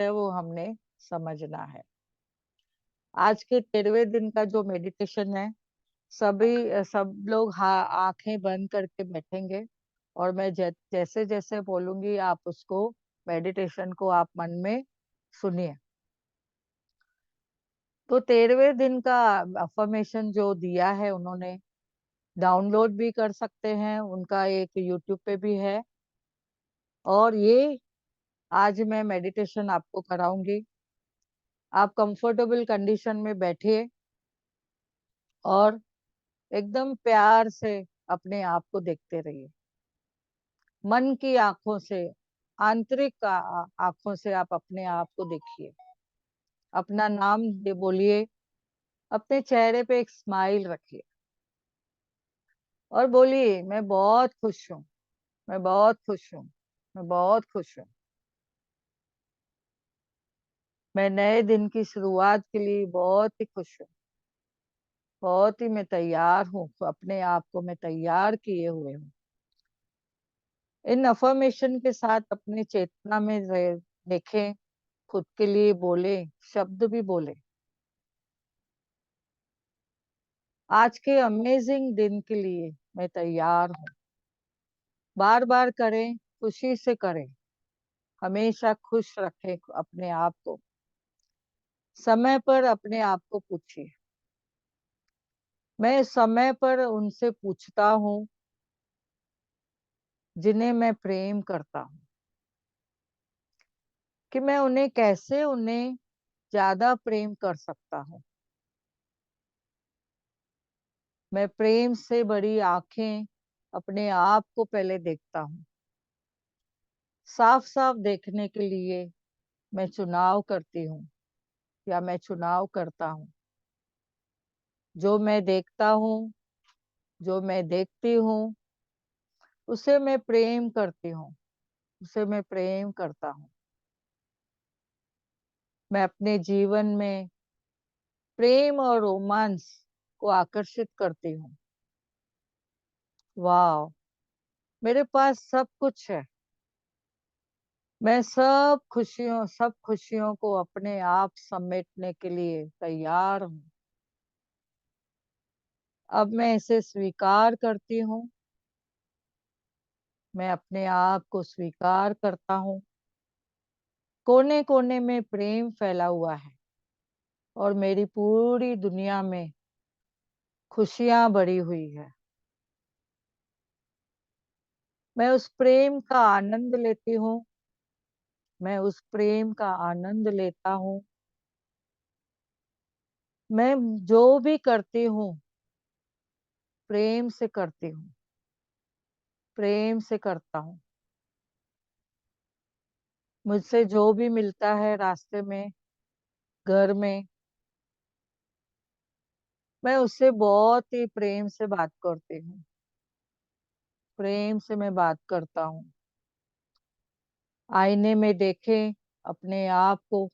है वो हमने समझना है। आज के 13वें दिन का जो मेडिटेशन है, सब लोग आंखें बंद करके बैठेंगे और मैं जैसे जैसे बोलूंगी आप उसको, मेडिटेशन को आप मन में सुनिए। तो 13वें दिन का अफर्मेशन जो दिया है उन्होंने, डाउनलोड भी कर सकते हैं, उनका एक यूट्यूब पे भी है। और ये आज मैं मेडिटेशन आपको कराऊंगी। आप कंफर्टेबल कंडीशन में बैठिए और एकदम प्यार से अपने आप को देखते रहिए। मन की आंखों से, आंतरिक आंखों से आप अपने आप को देखिए। अपना नाम बोलिए, अपने चेहरे पे एक स्माइल रखिए और बोलिए, मैं बहुत खुश हूँ, मैं बहुत खुश हूँ, मैं बहुत खुश हूँ। मैं नए दिन की शुरुआत के लिए बहुत ही खुश हूँ, बहुत ही मैं तैयार हूँ, अपने आप को मैं तैयार किए हुए हूँ। इन अफर्मेशन के साथ अपनी चेतना में देखें, खुद के लिए बोले, शब्द भी बोले। आज के अमेजिंग दिन के लिए मैं तैयार हूँ। बार बार करें, खुशी से करें। हमेशा खुश रखें अपने आप को। समय पर अपने आप को पूछिए, मैं समय पर उनसे पूछता हूँ जिन्हें मैं प्रेम करता हूँ, कि मैं उन्हें ज्यादा प्रेम कर सकता हूँ। मैं प्रेम से बड़ी आंखें अपने आप को पहले देखता हूँ। साफ साफ देखने के लिए मैं चुनाव करती हूँ या मैं चुनाव करता हूँ। जो मैं देखता हूँ, जो मैं देखती हूँ, उसे मैं प्रेम करती हूँ, उसे मैं प्रेम करता हूँ। मैं अपने जीवन में प्रेम और रोमांस को आकर्षित करती हूँ। वाह, मेरे पास सब कुछ है। मैं सब खुशियों को अपने आप समेटने के लिए तैयार हूँ। अब मैं इसे स्वीकार करती हूँ। मैं अपने आप को स्वीकार करता हूँ। कोने कोने में प्रेम फैला हुआ है और मेरी पूरी दुनिया में खुशियां भरी हुई है। मैं उस प्रेम का आनंद लेती हूँ। मैं उस प्रेम का आनंद लेता हूँ। मैं जो भी करती हूँ प्रेम से करती हूँ, प्रेम से करता हूँ। मुझसे जो भी मिलता है रास्ते में, घर में, मैं उससे बहुत ही प्रेम से बात करती हूँ। प्रेम से मैं बात करता हूँ। आईने में देखें अपने आप को,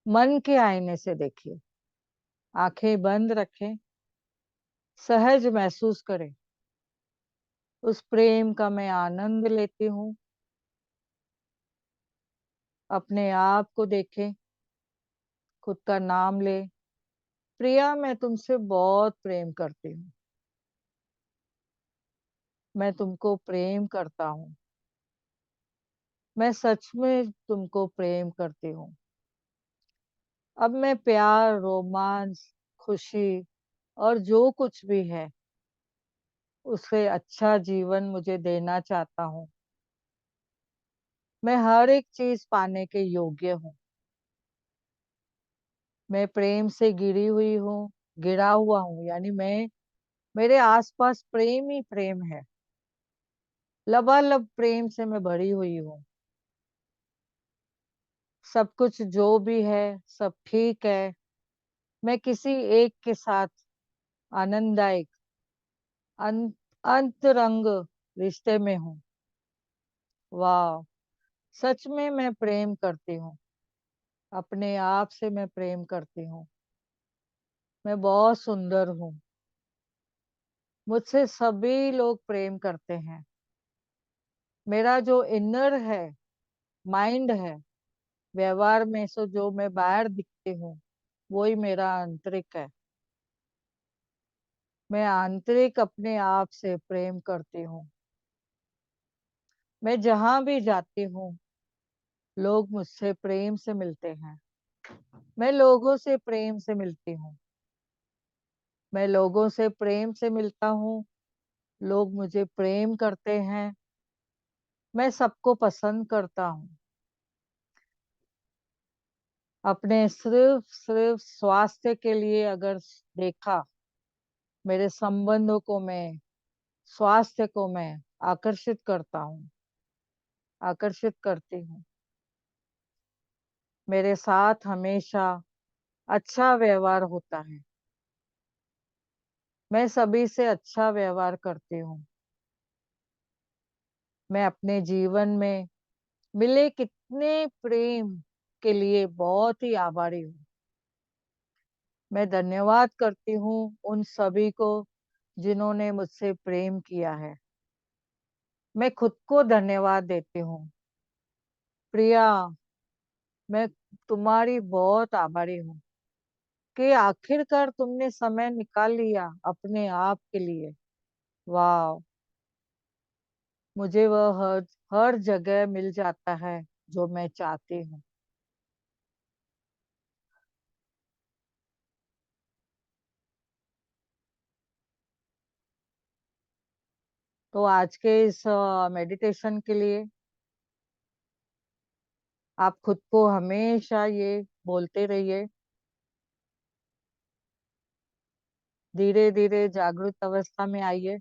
मन के आईने से देखिए, आंखें बंद रखें, सहज महसूस करें। उस प्रेम का मैं आनंद लेती हूँ। अपने आप को देखें, खुद का नाम ले, प्रिया मैं तुमसे बहुत प्रेम करती हूँ, मैं तुमको प्रेम करता हूँ, मैं सच में तुमको प्रेम करती हूँ। अब मैं प्यार, रोमांस, खुशी और जो कुछ भी है उससे अच्छा जीवन मुझे देना चाहता हूँ। मैं हर एक चीज पाने के योग्य हूँ। मैं प्रेम से गिरी हुई हूँ, गिरा हुआ हूँ, यानी मैं, मेरे आसपास प्रेम ही प्रेम है। लबालब प्रेम से मैं भरी हुई हूँ। सब कुछ जो भी है सब ठीक है। मैं किसी एक के साथ आनंददायक अंतरंग रिश्ते में हूँ। वाह, सच में मैं प्रेम करती हूँ, अपने आप से मैं प्रेम करती हूँ। मैं बहुत सुंदर हूँ, मुझसे सभी लोग प्रेम करते हैं। मेरा जो इनर है, माइंड है, व्यवहार में से जो मैं बाहर दिखती हूँ वही मेरा आंतरिक है। मैं आंतरिक अपने आप से प्रेम करती हूँ। मैं जहां भी जाती हूँ लोग मुझसे प्रेम से मिलते हैं। मैं लोगों से प्रेम से मिलती हूँ। मैं लोगों से प्रेम से मिलता हूँ, लोग मुझे प्रेम करते हैं। मैं सबको पसंद करता हूँ। अपने सिर्फ सिर्फ स्वास्थ्य के लिए अगर देखा, मेरे संबंधों को मैं, स्वास्थ्य को मैं आकर्षित करता हूँ, आकर्षित करती हूँ। मेरे साथ हमेशा अच्छा व्यवहार होता है। मैं सभी से अच्छा व्यवहार करती हूँ। मैं अपने जीवन में मिले कितने प्रेम के लिए बहुत ही आभारी हूँ। मैं धन्यवाद करती हूँ उन सभी को जिन्होंने मुझसे प्रेम किया है। मैं खुद को धन्यवाद देती हूँ। प्रिया, मैं तुम्हारी बहुत आभारी हूँ कि आखिरकार तुमने समय निकाल लिया अपने आप के लिए। वाह, मुझे वह हर जगह मिल जाता है जो मैं चाहती हूँ। तो आज के इस मेडिटेशन के लिए आप खुद को हमेशा ये बोलते रहिए। धीरे धीरे जागृत अवस्था में आइए।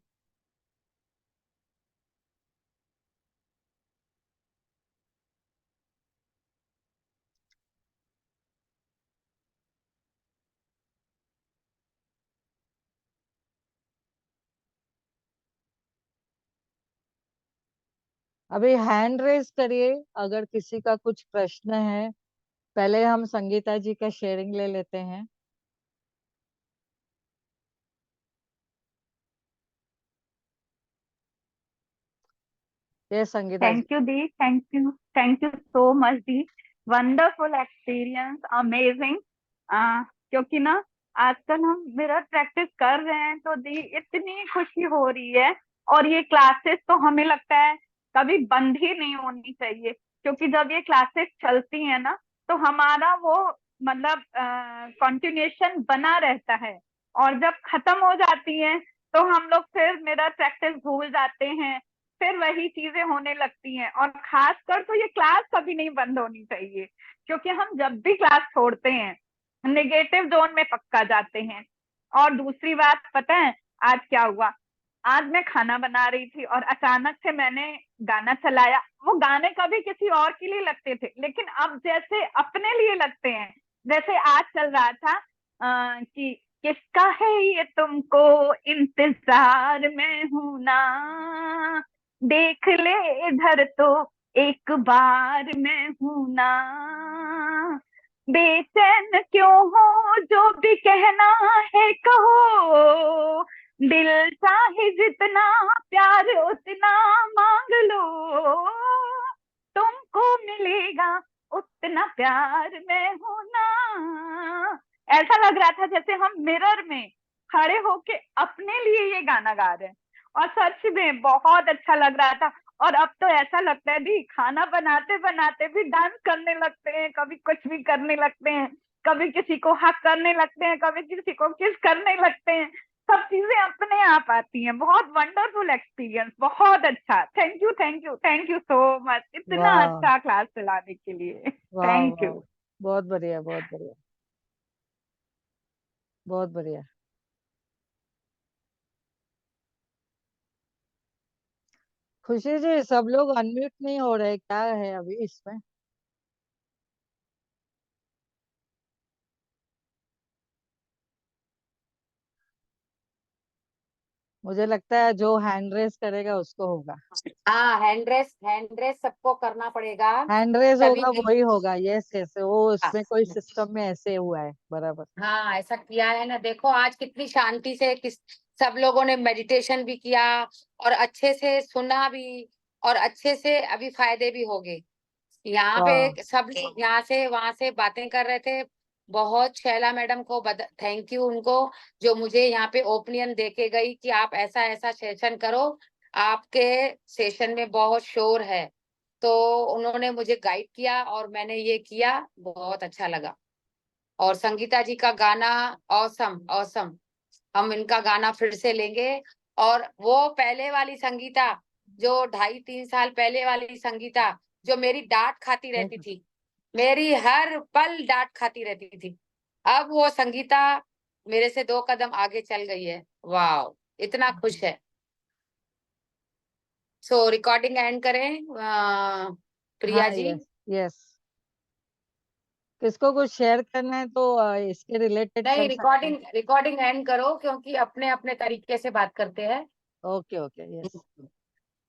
अभी हैंड रेज करिए अगर किसी का कुछ प्रश्न है। पहले हम संगीता जी का शेयरिंग ले लेते हैं। ये संगीता जी। थैंक यू दी, थैंक यू सो मच दी। Wonderful experience, amazing. क्योंकि ना आजकल हम मिरर प्रैक्टिस कर रहे हैं तो दी इतनी खुशी हो रही है। और ये क्लासेस तो हमें लगता है कभी बंद ही नहीं होनी चाहिए, क्योंकि जब ये क्लासेस चलती हैं ना तो हमारा वो मतलब कंटिन्यूएशन बना रहता है। और जब खत्म हो जाती हैं तो हम लोग फिर मिरर प्रैक्टिस भूल जाते हैं, फिर वही चीजें होने लगती हैं। और खासकर तो ये क्लास कभी नहीं बंद होनी चाहिए, क्योंकि हम जब भी क्लास छोड़ते हैं नेगेटिव जोन में पक्का जाते हैं। और दूसरी बात पता है आज क्या हुआ? आज मैं खाना बना रही थी और अचानक से मैंने गाना चलाया। वो गाने कभी किसी और के लिए लगते थे, लेकिन अब जैसे अपने लिए लगते हैं। जैसे आज चल रहा था कि किसका है ये तुमको इंतजार में हूं ना, देख ले इधर तो एक बार मैं हूं ना, बेचैन क्यों हो जो भी कहना है कहो, दिल चाहे जितना प्यार उतना मांग लो, तुमको मिलेगा उतना प्यार मैं हूं ना। ऐसा लग रहा था जैसे हम मिरर में खड़े होके अपने लिए ये गाना गा रहे हैं, और सच में बहुत अच्छा लग रहा था। और अब तो ऐसा लगता है दी खाना बनाते बनाते भी डांस करने लगते हैं, कभी कुछ भी करने लगते हैं, कभी किसी को हक करने लगते हैं, कभी किसी को किस करने लगते हैं, सब चीजें अपने आप आती हैं। बहुत वंडरफुल एक्सपीरियंस, बहुत अच्छा। Thank you thank you thank you so much इतना वाह अच्छा क्लास चलाने के लिए। वाह थैंक वाह, यू। बहुत बढ़िया बहुत बढ़िया बहुत बढ़िया। खुशी जी, सब लोग अनम्यूट नहीं हो रहे, क्या है अभी इसमें? मुझे लगता है जो हैंड रेस करेगा उसको होगा। हाँ, हैंड रेस सबको करना पड़ेगा, हैंड रेस तभी होगा वही होगा। यस यस, वो उसमें कोई हाँ सिस्टम में ऐसे हुआ है, बराबर। हाँ, ऐसा किया है ना। देखो आज कितनी शांति से सब लोगों ने मेडिटेशन भी किया और अच्छे से सुना भी, और अच्छे से अभी फायदे भी हो गए। यहाँ वाह पे सब लोग यहाँ से वहां से बातें कर रहे थे। बहुत शैला मैडम को थैंक यू उनको, जो मुझे यहाँ पे ओपिनियन दे के गई कि आप ऐसा ऐसा सेशन करो, आपके सेशन में बहुत शोर है। तो उन्होंने मुझे गाइड किया और मैंने ये किया, बहुत अच्छा लगा। और संगीता जी का गाना ऑसम ऑसम, हम इनका गाना फिर से लेंगे। और वो पहले वाली संगीता, जो 2.5-3 साल पहले वाली संगीता, जो मेरी डांट खाती रहती थी, मेरी हर पल डांट खाती रहती थी, अब वो संगीता मेरे से 2 कदम आगे चल गई है। वाह, इतना खुश है। सो रिकॉर्डिंग एंड करें प्रिया हाँ, जी? Yes yes. किसको कुछ शेयर करना है तो इसके रिलेटेड नहीं, कर सकते हैं। रिकॉर्डिंग एंड करो, क्योंकि अपने अपने तरीके से बात करते हैं। Okay okay, yes.